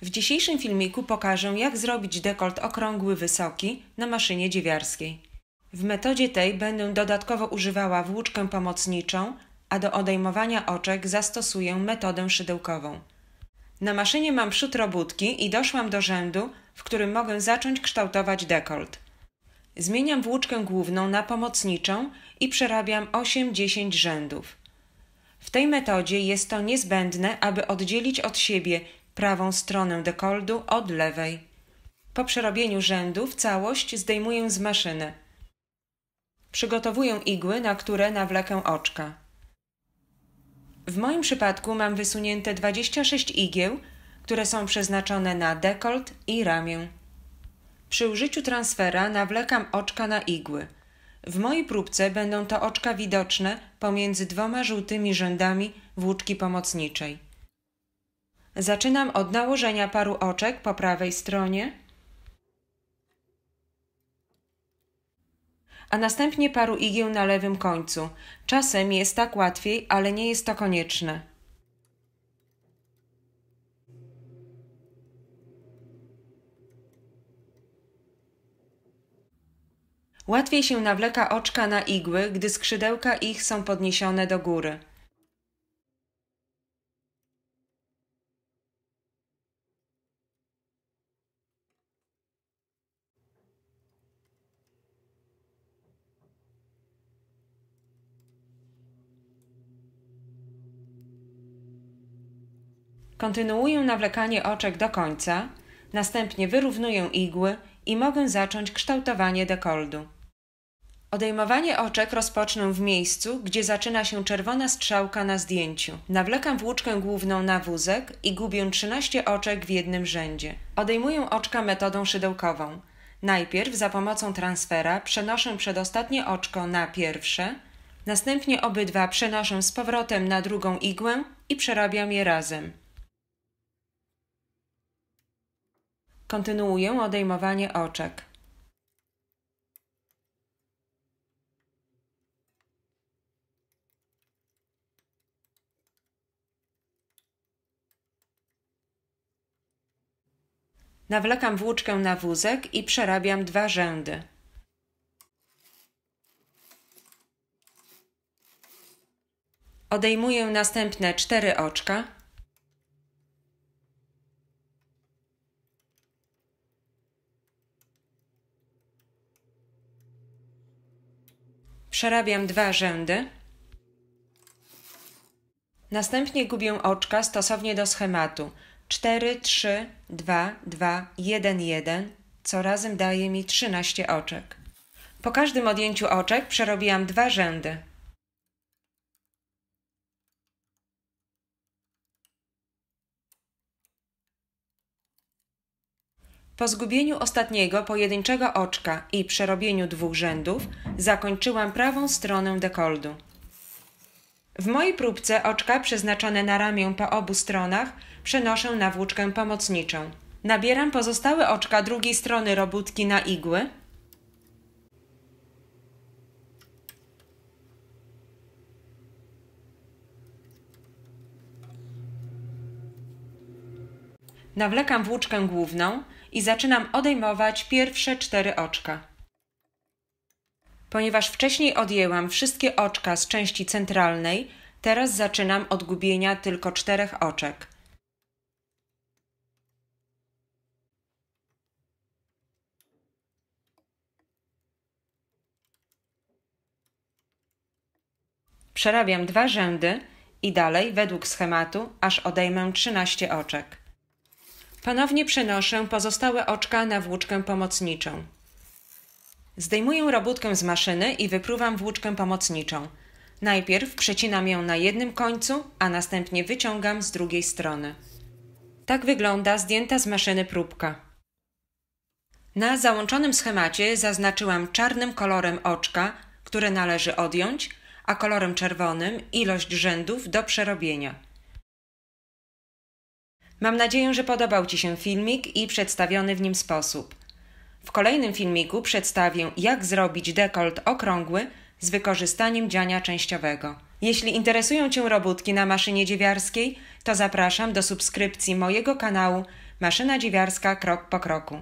W dzisiejszym filmiku pokażę, jak zrobić dekolt okrągły wysoki na maszynie dziewiarskiej. W metodzie tej będę dodatkowo używała włóczkę pomocniczą, a do odejmowania oczek zastosuję metodę szydełkową. Na maszynie mam przód robótki i doszłam do rzędu, w którym mogę zacząć kształtować dekolt. Zmieniam włóczkę główną na pomocniczą i przerabiam 8-10 rzędów. W tej metodzie jest to niezbędne, aby oddzielić od siebie prawą stronę dekoltu od lewej. Po przerobieniu rzędów całość zdejmuję z maszyny. Przygotowuję igły, na które nawlekę oczka. W moim przypadku mam wysunięte 26 igieł, które są przeznaczone na dekolt i ramię. Przy użyciu transfera nawlekam oczka na igły. W mojej próbce będą to oczka widoczne pomiędzy dwoma żółtymi rzędami włóczki pomocniczej. Zaczynam od nałożenia paru oczek po prawej stronie, a następnie paru igieł na lewym końcu. Czasem jest tak łatwiej, ale nie jest to konieczne. Łatwiej się nawleka oczka na igły, gdy skrzydełka ich są podniesione do góry. Kontynuuję nawlekanie oczek do końca, następnie wyrównuję igły i mogę zacząć kształtowanie dekoltu. Odejmowanie oczek rozpocznę w miejscu, gdzie zaczyna się czerwona strzałka na zdjęciu. Nawlekam włóczkę główną na wózek i gubię 13 oczek w jednym rzędzie. Odejmuję oczka metodą szydełkową. Najpierw za pomocą transfera przenoszę przedostatnie oczko na pierwsze, następnie obydwa przenoszę z powrotem na drugą igłę i przerabiam je razem. Kontynuuję odejmowanie oczek. Nawlekam włóczkę na wózek i przerabiam 2 rzędy. Odejmuję następne 4 oczka. Przerabiam 2 rzędy. Następnie gubię oczka stosownie do schematu 4, 3, 2, 2, 1, 1, co razem daje mi 13 oczek. Po każdym odjęciu oczek przerobiłam 2 rzędy. Po zgubieniu ostatniego pojedynczego oczka i przerobieniu 2 rzędów zakończyłam prawą stronę dekoltu. W mojej próbce oczka przeznaczone na ramię po obu stronach przenoszę na włóczkę pomocniczą. Nabieram pozostałe oczka drugiej strony robótki na igły. Nawlekam włóczkę główną i zaczynam odejmować pierwsze 4 oczka. Ponieważ wcześniej odjęłam wszystkie oczka z części centralnej, teraz zaczynam od gubienia tylko 4 oczek. Przerabiam 2 rzędy i dalej według schematu, aż odejmę 13 oczek. Ponownie przenoszę pozostałe oczka na włóczkę pomocniczą. Zdejmuję robótkę z maszyny i wypruwam włóczkę pomocniczą. Najpierw przecinam ją na jednym końcu, a następnie wyciągam z drugiej strony. Tak wygląda zdjęta z maszyny próbka. Na załączonym schemacie zaznaczyłam czarnym kolorem oczka, które należy odjąć, a kolorem czerwonym ilość rzędów do przerobienia. Mam nadzieję, że podobał Ci się filmik i przedstawiony w nim sposób. W kolejnym filmiku przedstawię, jak zrobić dekolt okrągły z wykorzystaniem dziania częściowego. Jeśli interesują Cię robótki na maszynie dziewiarskiej, to zapraszam do subskrypcji mojego kanału Maszyna dziewiarska krok po kroku.